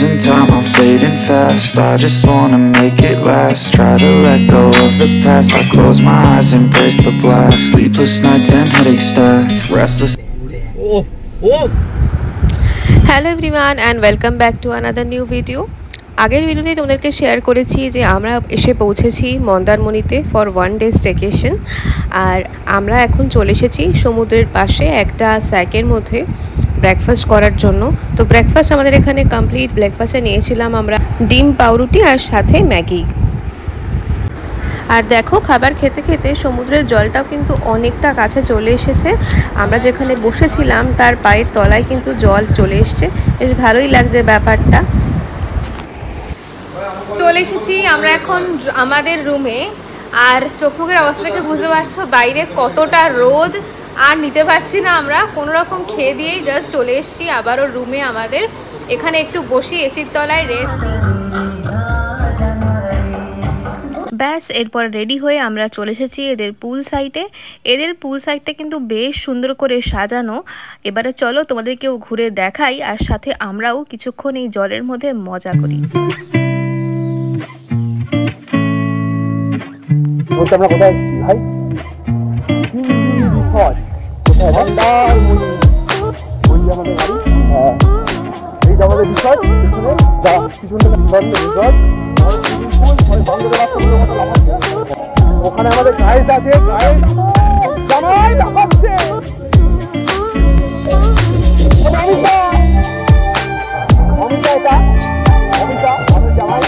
losing time, I'm fading fast. I just wanna make it last. Try to let go of the past. I close my eyes, embrace the blast. Sleepless nights and headaches stack. Restless. Oh, oh. Hello everyone and welcome back to another new video. আগের ভিডিওতে তোমাদেরকে share করেছি যে আমরা এসে পৌঁছেছি মন্দারমণিতে for one day staycation. আর আমরা এখন চলে এসেছি সমুদ্রের পাশে একটা স্যাকের মধ্যে ব্রেকফাস্ট করার জন্য। তো ব্রেকফাস্ট আমাদের এখানে কমপ্লিট। ব্রেকফাস্টে নিয়েছিলাম আমরা ডিম পাউরুটি আর সাথে ম্যাগি। আর দেখো খাবার খেতে খেতে সমুদ্রের জলটাও কিন্তু অনেকটা কাছে চলে এসেছে। আমরা যেখানে বসেছিলাম তার পায়ের তলায় কিন্তু জল চলে এসছে, বেশ ভালোই লাগছে ব্যাপারটা। চলে এসেছি আমরা এখন আমাদের রুমে। আর চোখ মুখের অবস্থা থেকে বুঝতে পারছো বাইরে কতটা রোদ, আর নিতে পারছি না। আমরা কোনো রকম খেয়ে দিয়েই জাস্ট চলে এসেছি আবারও রুমে আমাদের। এখানে একটু বসি এসির তলায় রেস্ট নিই। ব্যাস এরপর রেডি হয়ে আমরা চলে এসেছি এদের পুল সাইটে। এদের পুল সাইটটা কিন্তু বেশ সুন্দর করে সাজানো। এবারে চলো তোমাদেরকেও ঘুরে দেখাই, আর সাথে আমরাও কিছুক্ষণ এই জলের মধ্যে মজা করি। আমরা কোথায় ভাই? আমাদের গাড়ি, এইটা আমাদের রিসর্ট। ওখানে আমাদের গাইড আছে, গাইড জামাই লাফাচ্ছে। অমিতা এটা অমিতা আমাদের জামাই।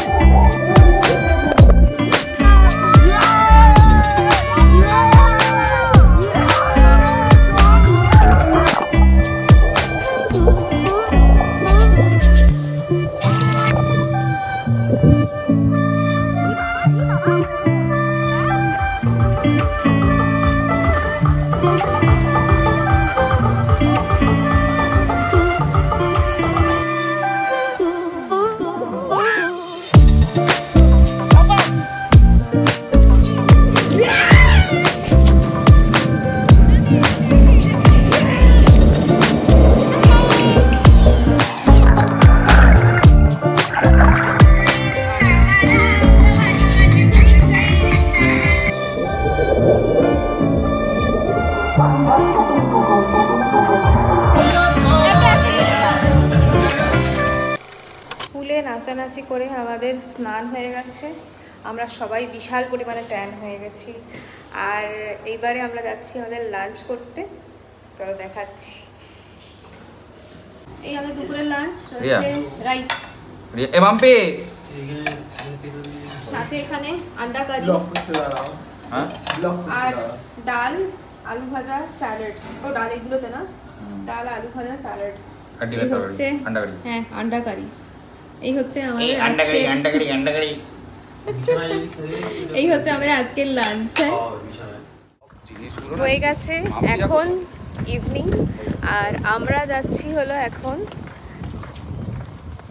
পুলে নাচানাচি করে আমাদের স্নান হয়ে গেছে। আমরা সবাই বিশাল পরিমাণে ট্যান হয়ে গেছি। আর এইবারে আমরা যাচ্ছি আমাদের লাঞ্চ করতে। চলো দেখাচ্ছি। এই আমাদের দুপুরের লাঞ্চ রয়েছে রাইস, সাথে এখানে আন্ডা কারি আর ডাল, আলু ভাজা, স্যালাড। ও ডাল এগুলোতে না, ডাল আলু ভাজা স্যালাড। এই হচ্ছে হ্যাঁ আন্ডা কারি। এই হচ্ছে আমাদের এই হচ্ছে আমাদের আজকের লাঞ্চ হয়ে গেছে। এখন ইভিনিং আর আমরা যাচ্ছি হলো এখন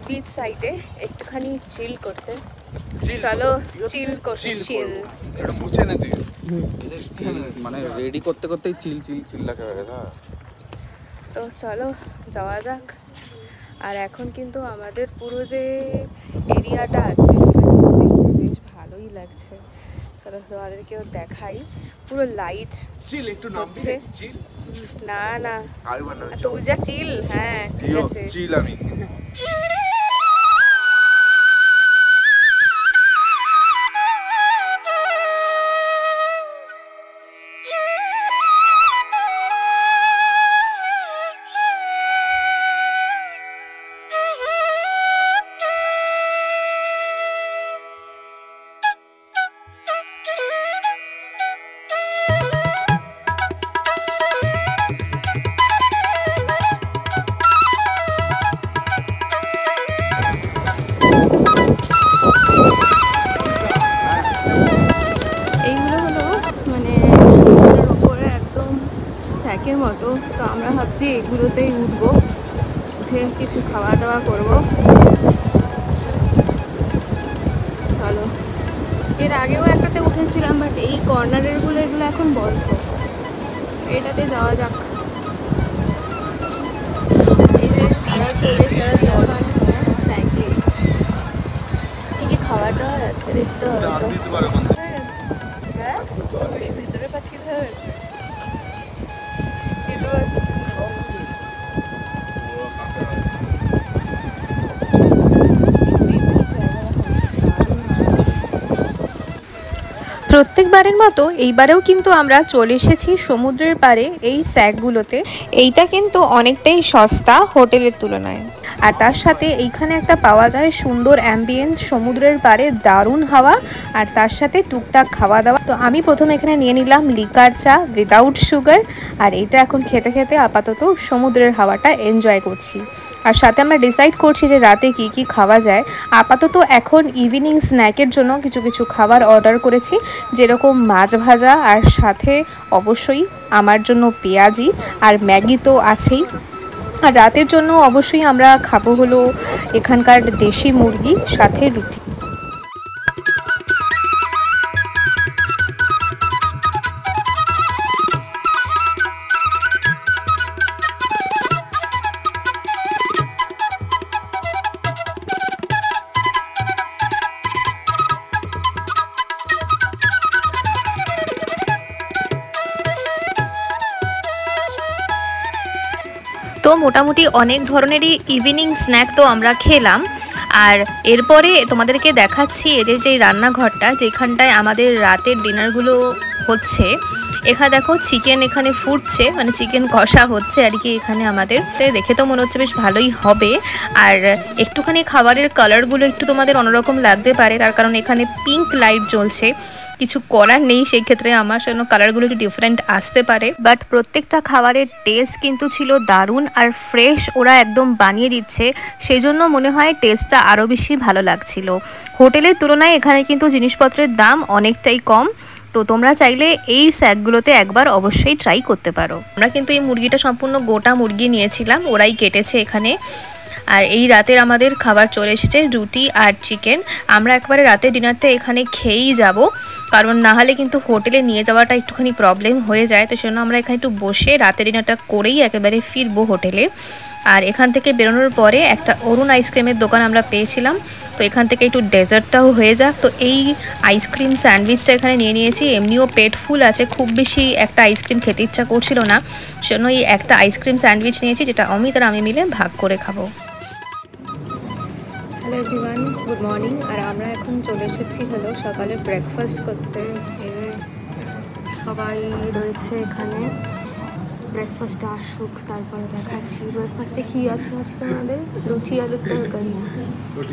বিচ সাইডে একটুখানি চিল করতে। চলো চিল করতে। চিল এটা বুঝছে না তুই, মানে রেডি করতে করতেই চিল চিল চিল লাগা হয়ে গেছে। তো চলো যাওয়া যাক। আর এখন কিন্তু আমাদের পুরো যে এরিয়াটা আছে বেশ ভালোই লাগছে। চলো তোমাদেরকেও দেখাই। পুরো লাইট চিল একটু নামছে। না না তুই যা চিল। হ্যাঁ ঠিক আছে চিল। আমি মতো। তো আমরা ভাবছি এগুলোতেই উঠবো, উঠে কিছু খাওয়া দাওয়া করবো। চলো এর আগেও একটাতে উঠেছিলাম, বাট এই কর্নারেরগুলো এগুলো এখন বন্ধ। এটাতে যাওয়া যাক। এই যে চলে সাইকেল দেখতে হবে দাঁত তো। দিতে পারে ওখান থেকে। হ্যাঁ ভিতরে পাঠিয়ে দেওয়া হয়েছে দিতে পারছি। প্রত্যেকবারের মতো এইবারেও কিন্তু আমরা চলে এসেছি সমুদ্রের পাড়ে এই স্যাকগুলোতে। এইটা কিন্তু অনেকটাই সস্তা হোটেলের তুলনায়, আর তার সাথে এইখানে একটা পাওয়া যায় সুন্দর অ্যাম্বিয়েন্স, সমুদ্রের পাড়ে দারুণ হাওয়া, আর তার সাথে টুকটাক খাওয়া দাওয়া। তো আমি প্রথমে এখানে নিয়ে নিলাম লিকার চা উইদাউট সুগার, আর এটা এখন খেতে খেতে আপাতত সমুদ্রের হাওয়াটা এনজয় করছি। আর সাথে আমরা ডিসাইড করছি যে রাতে কি কি খাওয়া যায়। আপাতত এখন ইভিনিং স্ন্যাকের জন্য কিছু কিছু খাবার অর্ডার করেছি, যেরকম মাছ ভাজা, আর সাথে অবশ্যই আমার জন্য পেঁয়াজি, আর ম্যাগি তো আছেই। আর রাতের জন্য অবশ্যই আমরা খাবো হলো এখানকার দেশি মুরগি সাথে রুটি। তো মোটামুটি অনেক ধরনেরই ইভিনিং স্ন্যাক তো আমরা খেলাম। আর এরপরে তোমাদেরকে দেখাচ্ছি এদের যে রান্নাঘরটা, যেখানটায় আমাদের রাতের ডিনারগুলো হচ্ছে। এখানে দেখো চিকেন এখানে ফুটছে, মানে চিকেন কষা হচ্ছে আর কি এখানে আমাদের। দেখে তো মনে হচ্ছে বেশ ভালোই হবে। আর একটুখানি খাবারের কালারগুলো একটু তোমাদের অন্যরকম লাগতে পারে, তার কারণ এখানে পিঙ্ক লাইট জ্বলছে। কিছু করার নেই, সেই ক্ষেত্রে আমার জন্য কালারগুলো একটু ডিফারেন্ট আসতে পারে, বাট প্রত্যেকটা খাবারের টেস্ট কিন্তু ছিল দারুণ আর ফ্রেশ, ওরা একদম বানিয়ে দিচ্ছে, সেই জন্য মনে হয় টেস্টটা আরও বেশি ভালো লাগছিল। হোটেলের তুলনায় এখানে কিন্তু জিনিসপত্রের দাম অনেকটাই কম। তো তোমরা চাইলে এই স্যাকগুলোতে একবার অবশ্যই ট্রাই করতে পারো। আমরা কিন্তু এই মুরগিটা সম্পূর্ণ গোটা মুরগি নিয়েছিলাম, ওরাই কেটেছে এখানে। আর এই রাতের আমাদের খাবার চলে এসেছে রুটি আর চিকেন। আমরা একবারে রাতের ডিনারটা এখানে খেয়েই যাব, কারণ না হলে কিন্তু হোটেলে নিয়ে যাওয়াটা একটুখানি প্রবলেম হয়ে যায়। তো সেজন্য আমরা এখানে একটু বসে রাতের ডিনারটা করেই একেবারে ফিরবো হোটেলে। আর এখান থেকে বেরোনোর পরে একটা অরুণ আইসক্রিমের দোকান আমরা পেয়েছিলাম, তো এখান থেকে একটু ডেজার্টটাও হয়ে যাক। তো এই আইসক্রিম স্যান্ডউইচটা এখানে নিয়ে নিয়েছি। এমনিও পেট ফুল আছে, খুব বেশি একটা আইসক্রিম খেতে ইচ্ছা করছিল না, সেজন্য এই একটা আইসক্রিম স্যান্ডউইচ নিয়েছি, যেটা অমিত আর আমি মিলে ভাগ করে খাবো। Hello everyone, good morning. আর আমরা এখন চলে এসেছি হলো সকালে ব্রেকফাস্ট করতে। সবাই রয়েছে এখানে, ব্রেকফাস্টটা আসুক তারপরে দেখাচ্ছি। ব্রেকফাস্টে কী আছে আজকে আমাদের? লুচি আলুর তরকারি।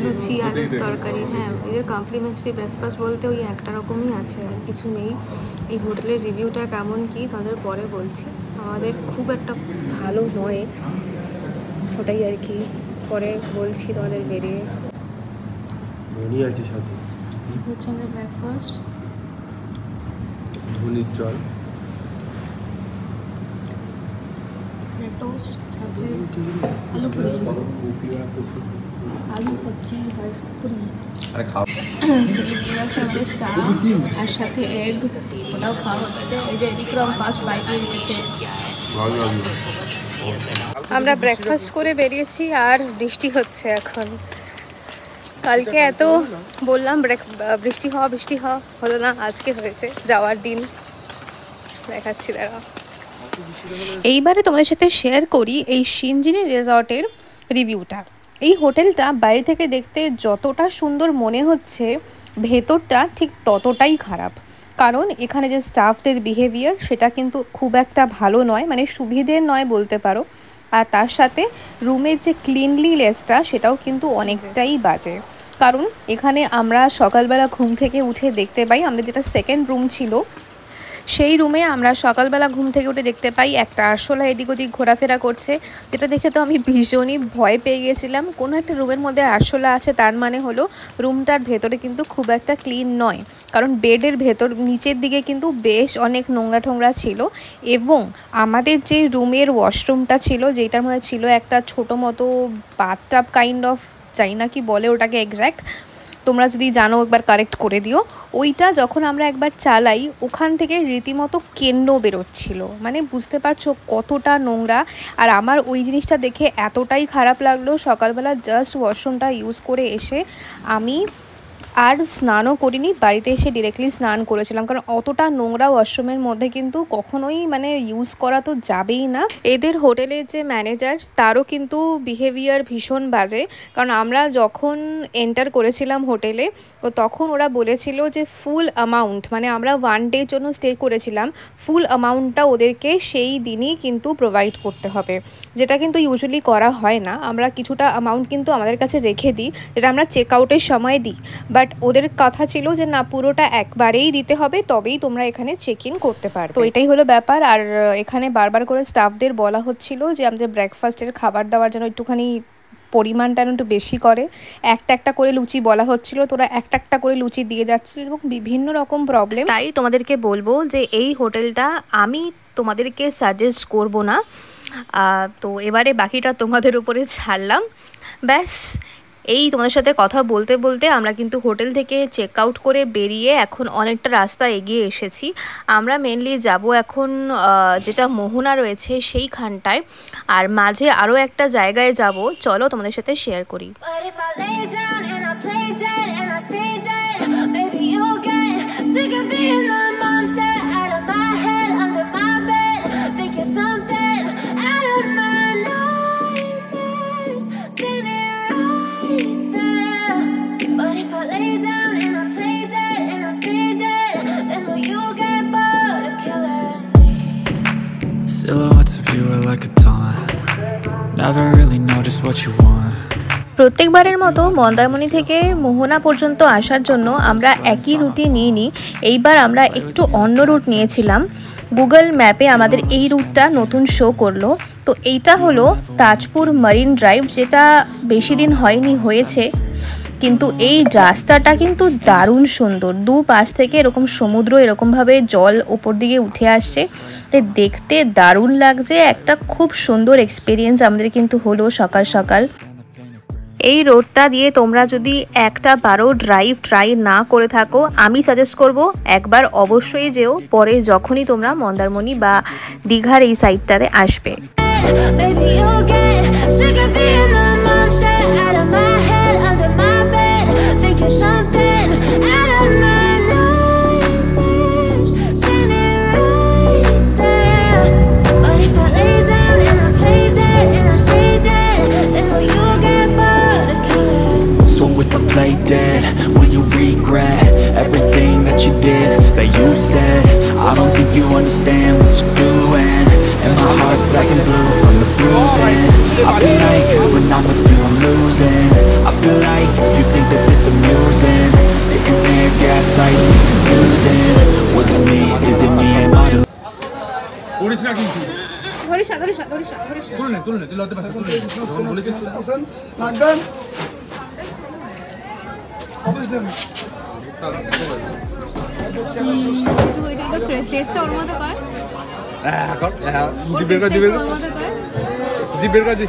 লুচি আলুর তরকারি, হ্যাঁ। এদের কমপ্লিমেন্টারি ব্রেকফাস্ট বলতে ওই একটা রকমই আছে, আর কিছু নেই। এই হোটেলের রিভিউটা কেমন কি তাদের পরে বলছি। আমাদের খুব একটা ভালো নয়, ওটাই আর কি পরে বলছি তোমাদের বেরিয়ে। আছে সাথে হচ্ছে আমাদের ব্রেকফাস্ট, ধনির জল, টোস্ট, সাথে আলু পুরি, আলু সবজি আর পুরি। আছে আমাদের চা আর সাথে এগ, ওটাও খাওয়া হচ্ছে। এই যে বিক্রম ফার্স্ট বাইট দিয়ে দিয়েছে। আমরা ব্রেকফাস্ট করে বেরিয়েছি আর বৃষ্টি হচ্ছে এখন। কালকে এত বললাম বৃষ্টি হওয়া হলো না, আজকে হয়েছে, যাওয়ার দিন। দেখাচ্ছি দাঁড়া। এইবারে তোমাদের সাথে শেয়ার করি এই সিনজিনি রিসর্টের রিভিউটা। এই হোটেলটা বাইরে থেকে দেখতে যতটা সুন্দর মনে হচ্ছে, ভেতরটা ঠিক ততটাই খারাপ। কারণ এখানে যে স্টাফদের বিহেভিয়ার সেটা কিন্তু খুব একটা ভালো নয়, মানে সুবিধের নয় বলতে পারো। আর তার সাথে রুমের যে ক্লিনলিনেসটা সেটাও কিন্তু অনেকটাই বাজে। কারণ এখানে আমরা সকালবেলা ঘুম থেকে উঠে দেখতে পাই, আমাদের যেটা সেকেন্ড রুম ছিল সেই রুমে আমরা সকালবেলা ঘুম থেকে উঠে দেখতে পাই একটা আরশোলা এদিক ওদিক ঘোরাফেরা করছে, যেটা দেখে তো আমি ভীষণই ভয় পেয়ে গেছিলাম। কোনো একটা রুমের মধ্যে আরশোলা আছে, তার মানে হলো রুমটার ভেতরে কিন্তু খুব একটা ক্লিন নয়। কারণ বেডের ভেতর নিচের দিকে কিন্তু বেশ অনেক নোংরা টোংরা ছিল। এবং আমাদের যে রুমের ওয়াশরুমটা ছিল, যেটার মধ্যে ছিল একটা ছোটো মতো বাথটাব কাইন্ড অফ, জানি না কি বলে ওটাকে এক্স্যাক্ট, তোমরা যদি জানো একবার কারেক্ট করে দিও। ওইটা যখন আমরা একবার চালাই, ওখান থেকে রীতিমতো কেন্ন বেরোচ্ছিল, মানে বুঝতে পারছো কতটা নোংরা। আর আমার ওই জিনিসটা দেখে এতটাই খারাপ লাগলো, সকালবেলা জাস্ট ওয়াশরুমটা ইউজ করে এসে আমি আর স্নানও করিনি, বাড়িতে এসে ডিরেক্টলি স্নান করেছিলাম, কারণ অতটা নোংরা ওয়াশরুমের মধ্যে কিন্তু কখনোই মানে ইউজ করা তো যাবেই না। এদের হোটেলের যে ম্যানেজার তারও কিন্তু বিহেভিয়ার ভীষণ বাজে, কারণ আমরা যখন এন্টার করেছিলাম হোটেলে তো তখন ওরা বলেছিল যে ফুল অ্যামাউন্ট, মানে আমরা 1 ডের জন্য স্টে করেছিলাম, ফুল অ্যামাউন্টটা ওদেরকে সেই দিনই কিন্তু প্রোভাইড করতে হবে, যেটা কিন্তু ইউজুয়ালি করা হয় না। আমরা কিছুটা অ্যামাউন্ট কিন্তু আমাদের কাছে রেখে দিই, যেটা আমরা চেক আউটের সময় দিই, বাট ওদের কথা ছিল যে না, পুরোটা একবারেই দিতে হবে, তবেই তোমরা এখানে চেক ইন করতে পারো। তো এটাই হলো ব্যাপার। আর এখানে বারবার করে স্টাফদের বলা হচ্ছিল যে আমাদের ব্রেকফাস্টের খাবার দাবার যেন একটুখানি পরিমাণটা একটু বেশি করে, একটা একটা করে লুচি বলা হচ্ছিল, তোরা একটা একটা করে লুচি দিয়ে যাচ্ছিল এবং বিভিন্ন রকম প্রবলেম। তাই তোমাদেরকে বলবো যে এই হোটেলটা আমি তোমাদেরকে সাজেস্ট করব না। তো এবারে বাকিটা তোমাদের উপরে ছাড়লাম। ব্যাস, এই তোমাদের সাথে কথা বলতে বলতে আমরা কিন্তু হোটেল থেকে চেক আউট করে বেরিয়ে এখন অনেকটা রাস্তা এগিয়ে এসেছি। আমরা মেনলি যাব এখন যেটা মোহনা রয়েছে সেইখানটায়, আর মাঝে আরও একটা জায়গায় যাব, চলো তোমাদের সাথে শেয়ার করি। Silhouettes of you are like a taunt. Never really know just what you want. প্রত্যেকবারের মতো মন্দারমণি থেকে মোহনা পর্যন্ত আসার জন্য আমরা একই রুটে নিইনি, এইবার আমরা একটু অন্য রুট নিয়েছিলাম। গুগল ম্যাপে আমাদের এই রুটটা নতুন শো করলো। তো এইটা হলো তাজপুর মারিন ড্রাইভ, যেটা বেশি দিন হয়নি, হয়েছে, কিন্তু এই রাস্তাটা কিন্তু দারুণ সুন্দর। দুপাশ থেকে এরকম সমুদ্র, এরকমভাবে জল ওপর দিকে উঠে আসছে, দেখতে দারুণ লাগছে। একটা খুব সুন্দর এক্সপিরিয়েন্স আমাদের কিন্তু হলো সকাল সকাল। এই রোডটা দিয়ে তোমরা যদি একটা বারো ট্রাই না করে থাকো, আমি সাজেস্ট করব একবার অবশ্যই যেও, পরে যখনই তোমরা মন্দারমণি বা দীঘার এই সাইডটাতে আসবে। Play dead, will you regret everything that you did, that you said? I don't think you understand what you're doing, and my heart's black and blue from the bruising. I feel like when I'm with you I'm losing. I feel like you think that this amusing, sitting there gaslighting, confusing. Was it me, is it me, am I the করিস না কিন্তু ধরিস না ধরিস না ধরিস না ধরিস না, তুলে নে তুই লতে পারছিস, তুলে বলেছিস লাগবেন অবশ্যই তুই এটা তো ফ্রেশটা ওর মতো কর। এখন দিবের কাছে দিবের কাছে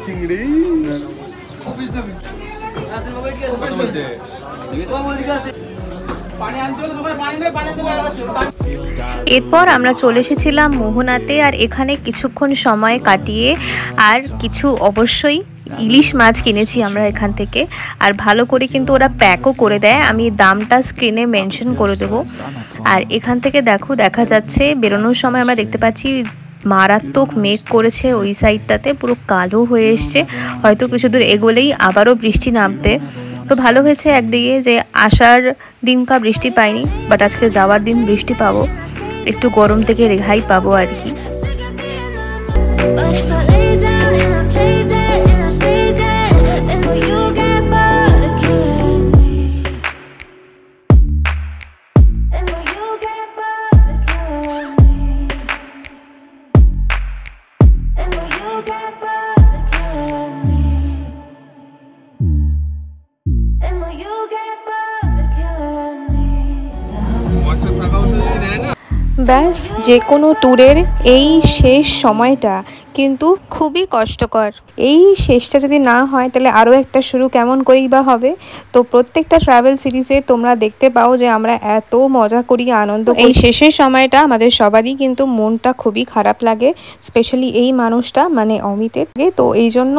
চিংড়ি অফিস যাবে অফিস বলছে পানি আনতে হলে দোকানে পানি নেই, পানি আনতে লাগা। এরপর আমরা চলে এসেছিলাম মোহনাতে, আর এখানে কিছুক্ষণ সময় কাটিয়ে আর কিছু অবশ্যই ইলিশ মাছ কিনেছি আমরা এখান থেকে, আর ভালো করে কিন্তু ওরা প্যাকও করে দেয়, আমি দামটা স্ক্রিনে মেনশন করে দেবো। আর এখান থেকে দেখা যাচ্ছে বেরোনোর সময় আমরা দেখতে পাচ্ছি মারাত্মক মেঘ করেছে, ওই সাইডটাতে পুরো কালো হয়ে এসছে, হয়তো কিছু দূর এগোলেই আবারও বৃষ্টি নামবে। তো ভালো হয়েছে একদিকে যে আসার দিনকা বৃষ্টি পাইনি, বাট আজকে যাওয়ার দিন বৃষ্টি পাবো, একটু গরম থেকে রেহাই পাবো আর কি। ব্যাস, যে কোনো ট্যুরের এই শেষ সময়টা কিন্তু খুবই কষ্টকর। এই শেষটা যদি না হয় তাহলে আরও একটা শুরু কেমন করেই বা হবে। তো প্রত্যেকটা ট্রাভেল সিরিজে তোমরা দেখতে পাও যে আমরা এত মজা করি, আনন্দ করি। এই শেষের সময়টা আমাদের সবারই কিন্তু মনটা খুবই খারাপ লাগে, স্পেশালি এই মানুষটা মানে অমিতের। তো এই জন্য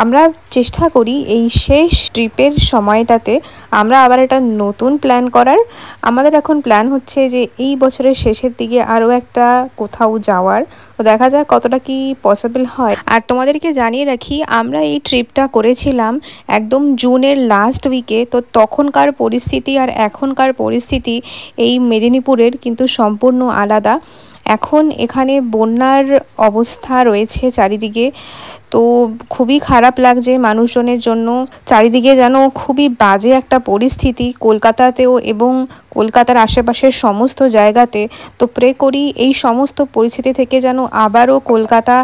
আমরা চেষ্টা করি এই শেষ ট্রিপের সময়টাতে আমরা আবার একটা নতুন প্ল্যান করার। আমাদের এখন প্ল্যান হচ্ছে যে এই বছরের শেষের দিকে আরও একটা কোথাও যাওয়ার। তো দেখা যাক কতটা কি পসিবল হয়। আর তোমাদেরকে জানিয়ে রাখি, আমরা এই ট্রিপটা করেছিলাম একদম জুনের লাস্ট উইকে। তো তখনকার পরিস্থিতি আর এখনকার পরিস্থিতি এই মেদিনীপুরের কিন্তু সম্পূর্ণ আলাদা। এখন এখানে বন্যার অবস্থা রয়েছে চারিদিকে, তো খুবই খারাপ লাগছে মানুষজনের জন্য। চারিদিকে যেন খুবই বাজে একটা পরিস্থিতি কলকাতাতেও এবং কলকাতার আশেপাশের সমস্ত জায়গাতে। তো প্রে করি এই সমস্ত পরিস্থিতি থেকে যেন আবারও কলকাতা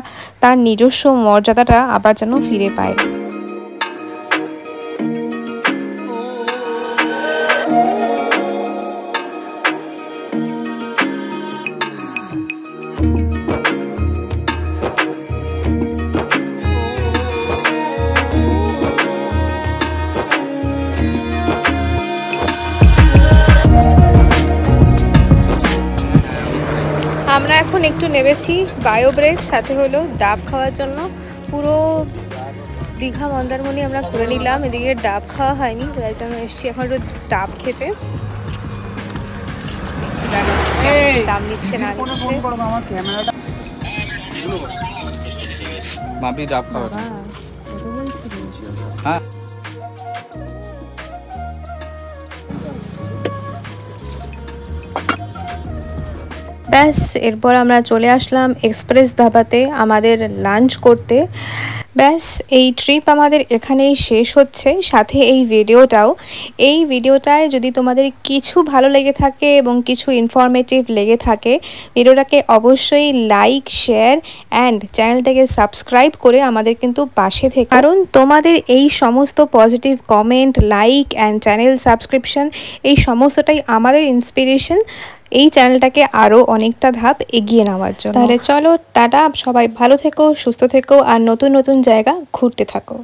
তার নিজস্ব মর্যাদাটা আবার যেন ফিরে পায়। আমরা এখন একটু নেমেছি বায়ো ব্রেক, সাথে হলো ডাব খাওয়ার জন্য। পুরো দীঘা মন্দারমণি আমরা করে নিলাম, এদিকে ডাব খাওয়া হয়নি, তাই জন্য এসছি এখন একটু ডাব খেতে। দাম নিচ্ছে না নিচ্ছে। মাপি ডাব খাওয়া। হ্যাঁ ব্যাস এরপর আমরা চলে আসলাম এক্সপ্রেস ধাবাতে আমাদের লাঞ্চ করতে। ব্যাস এই ট্রিপ আমাদের এখানেই শেষ হচ্ছে, সাথে এই ভিডিওটাও। এই ভিডিওটায় যদি তোমাদের কিছু ভালো লেগে থাকে এবং কিছু ইনফরমেটিভ লেগে থাকে, ভিডিওটাকে অবশ্যই লাইক, শেয়ার অ্যান্ড চ্যানেলটাকে সাবস্ক্রাইব করে আমাদের কিন্তু পাশে থেকে, কারণ তোমাদের এই সমস্ত positive comment, like and channel subscription এই সমস্তটাই আমাদের ইন্সপিরেশন এই চ্যানেলটাকে আরও অনেকটা ধাপ এগিয়ে নেওয়ার জন্য। তাহলে চলো টাটা, সবাই ভালো থেকো, সুস্থ থেকো আর নতুন নতুন জায়গা ঘুরতে থাকো।